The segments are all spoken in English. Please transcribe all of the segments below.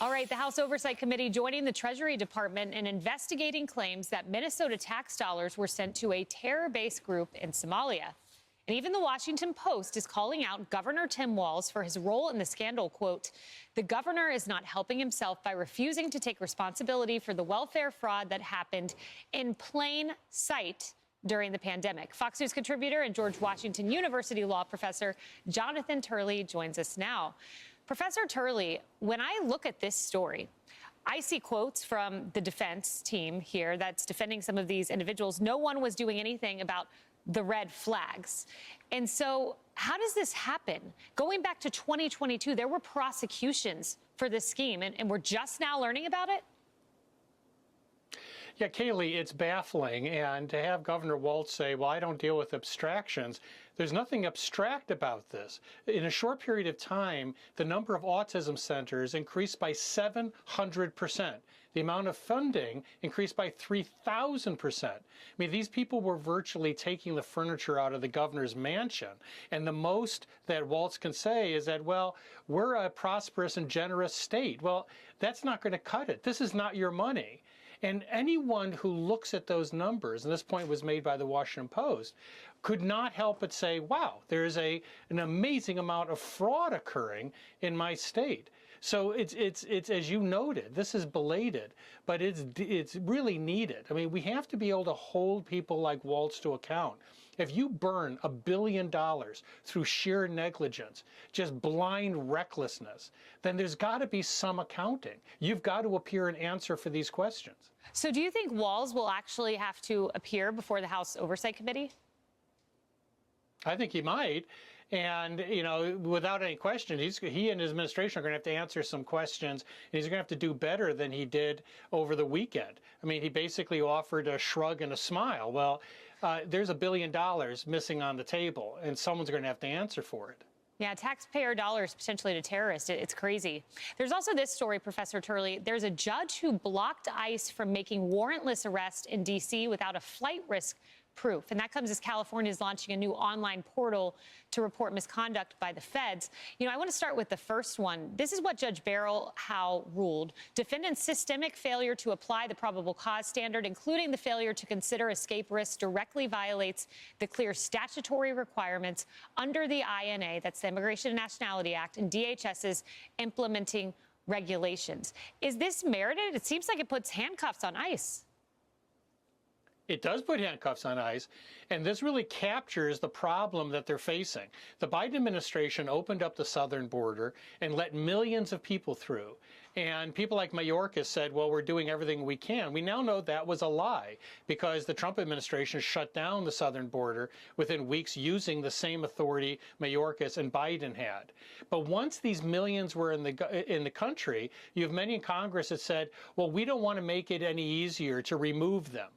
All right, the House Oversight Committee joining the Treasury Department in investigating claims that Minnesota tax dollars were sent to a terror-based group in Somalia. And even the Washington Post is calling out Governor Tim Walz for his role in the scandal. Quote, the governor is not helping himself by refusing to take responsibility for the welfare fraud that happened in plain sight during the pandemic. Fox News contributor and George Washington University law professor Jonathan Turley joins us now. Professor Turley, when I look at this story, I see quotes from the defense team here that's defending some of these individuals. No one was doing anything about the red flags. And so how does this happen? Going back to 2022, there were prosecutions for this scheme, and we're just now learning about it? Yeah, Kaylee, it's baffling. And to have Governor Walz say, well, I don't deal with abstractions, there's nothing abstract about this. In a short period of time, the number of autism centers increased by 700%. The amount of funding increased by 3,000%. I mean, these people were virtually taking the furniture out of the governor's mansion. And the most that Walz can say is that, well, we're a prosperous and generous state. Well, that's not going to cut it. This is not your money. And anyone who looks at those numbers, and this point was made by the Washington Post, could not help but say, wow, there is an amazing amount of fraud occurring in my state. So it's as you noted, this is belated, but it's really needed. I mean, we have to be able to hold people like Walz to account. If you burn $1 billion through sheer negligence, just blind recklessness, then there's got to be some accounting. You've got to appear and answer for these questions. So do you think Walz will actually have to appear before the House Oversight Committee? I think he might. And, you know, without any question, he and his administration are going to have to answer some questions. And he's going to have to do better than he did over the weekend. I mean, he basically offered a shrug and a smile. Well, there's $1 billion missing on the table, and someone's going to have to answer for it. Yeah, taxpayer dollars potentially to terrorists. It's crazy. There's also this story, Professor Turley. There's a judge who blocked ICE from making warrantless arrests in D.C. without a flight risk proof. And that comes as California is launching a new online portal to report misconduct by the feds. You know, I want to start with the first one. This is what Judge Beryl Howe ruled. Defendant's systemic failure to apply the probable cause standard, including the failure to consider escape risk, directly violates the clear statutory requirements under the INA, that's the Immigration and Nationality Act, and DHS's implementing regulations. Is this merited? It seems like it puts handcuffs on ICE. It does put handcuffs on ICE, and this really captures the problem that they're facing. The Biden administration opened up the southern border and let millions of people through. And people like Mayorkas said, well, we're doing everything we can. We now know that was a lie because the Trump administration shut down the southern border within weeks using the same authority Mayorkas and Biden had. But once these millions were in the country, you have many in Congress that said, well, we don't want to make it any easier to remove them.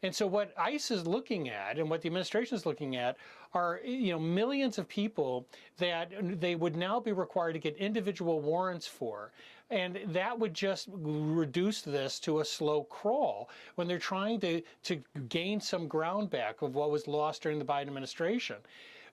And so what ICE is looking at and what the administration is looking at are, you know, millions of people that they would now be required to get individual warrants for. And that would just reduce this to a slow crawl when they're trying to gain some ground back of what was lost during the Biden administration.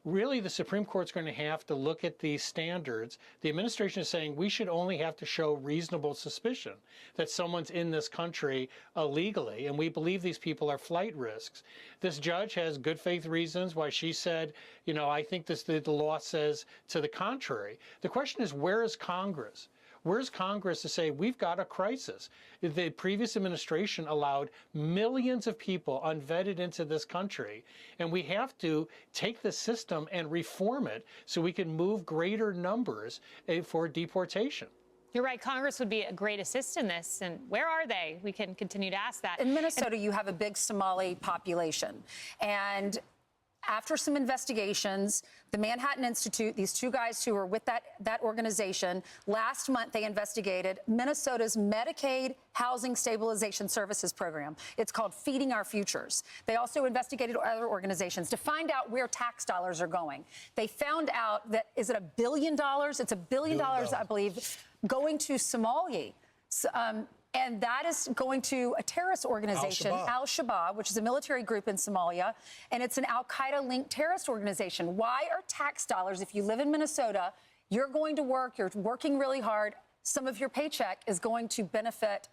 Really, the Supreme Court's going to have to look at these standards. The administration is saying we should only have to show reasonable suspicion that someone's in this country illegally, and we believe these people are flight risks. This judge has good faith reasons why she said, you know, I think the law says to the contrary. The question is, where is Congress? Where's Congress to say we've got a crisis? The previous administration allowed millions of people unvetted into this country, and we have to take the system and reform it so we can move greater numbers for deportation. You're right. Congress would be a great assist in this. And where are they? We can continue to ask that. In Minnesota, you have a big Somali population. And after some investigations, the Manhattan Institute, these two guys who were with that organization, last month they investigated Minnesota's Medicaid Housing Stabilization Services program. It's called Feeding Our Futures. They also investigated other organizations to find out where tax dollars are going. They found out that, is it $1 billion? It's $1 billion, I believe, going to Somalia. And that is going to a terrorist organization, Al-Shabaab, which is a military group in Somalia, and it's an al-Qaeda-linked terrorist organization. Why are tax dollars, if you live in Minnesota, you're going to work, you're working really hard, some of your paycheck is going to benefit,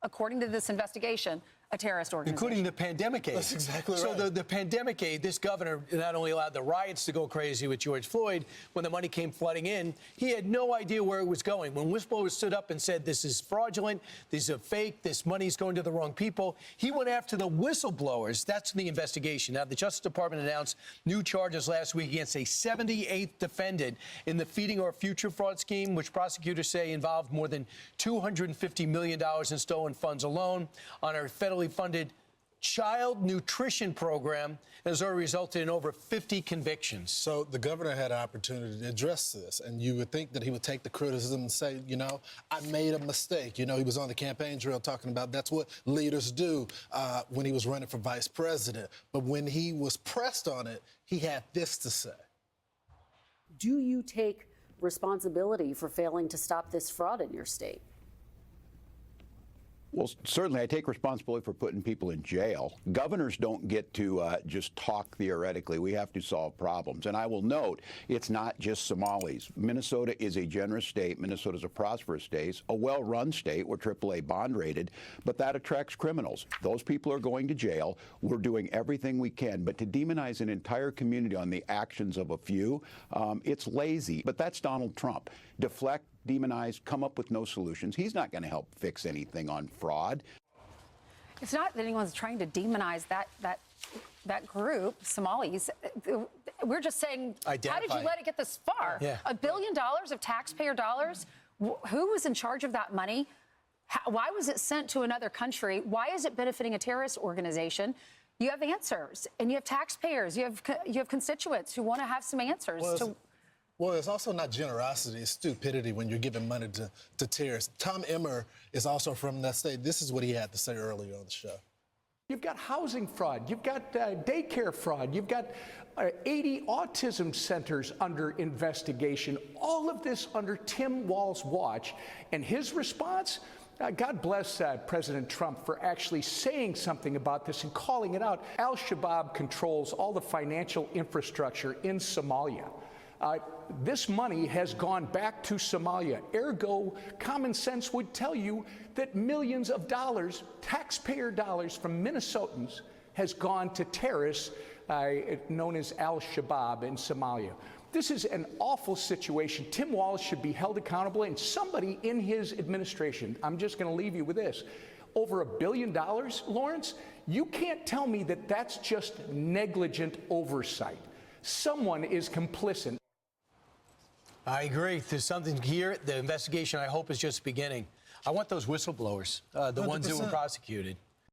according to this investigation, a terrorist organization. Including the pandemic aid. That's exactly right. So the pandemic aid, this governor not only allowed the riots to go crazy with George Floyd, when the money came flooding in, he had no idea where it was going. When whistleblowers stood up and said, this is fraudulent, this is fake, this money's going to the wrong people, he went after the whistleblowers. That's the investigation. Now, the Justice Department announced new charges last week against a 78th defendant in the Feeding Our Future fraud scheme, which prosecutors say involved more than $250 million in stolen funds alone on our federally funded child nutrition program has already resulted in over 50 convictions. So the governor had an opportunity to address this, and you would think that he would take the criticism and say, you know, I made a mistake. You know, he was on the campaign trail talking about that's what leaders do when he was running for vice president. But when he was pressed on it, he had this to say. Do you take responsibility for failing to stop this fraud in your state? Well, certainly I take responsibility for putting people in jail. Governors don't get to just talk theoretically. We have to solve problems. And I will note, it's not just Somalis. Minnesota is a generous state. Minnesota is a prosperous state, a well-run state. We're AAA bond rated, but that attracts criminals. Those people are going to jail. We're doing everything we can. But to demonize an entire community on the actions of a few, it's lazy. But that's Donald Trump. Deflect, demonize, come up with no solutions. He's not going to help fix anything on fraud. It's not that anyone's trying to demonize that group, Somalis. We're just saying, how did you let it get this far? Yeah. $1 billion of taxpayer dollars? Who was in charge of that money? Why was it sent to another country? Why is it benefiting a terrorist organization? You have answers, and you have taxpayers. You have constituents who want to have some answers. Well, it's also not generosity, it's stupidity when you're giving money to terrorists. Tom Emmer is also from that state. This is what he had to say earlier on the show. You've got housing fraud, you've got daycare fraud, you've got 80 autism centers under investigation, all of this under Tim Walz's watch. And his response? God bless President Trump for actually saying something about this and calling it out. Al-Shabaab controls all the financial infrastructure in Somalia. This money has gone back to Somalia. Ergo, common sense would tell you that millions of dollars, taxpayer dollars from Minnesotans, has gone to terrorists known as Al-Shabaab in Somalia. This is an awful situation. Tim Walz should be held accountable, and somebody in his administration, I'm just going to leave you with this, over $1 billion, Lawrence, you can't tell me that that's just negligent oversight. Someone is complicit. I agree. There's something here. The investigation, I hope, is just beginning. I want those whistleblowers, the ones who were prosecuted.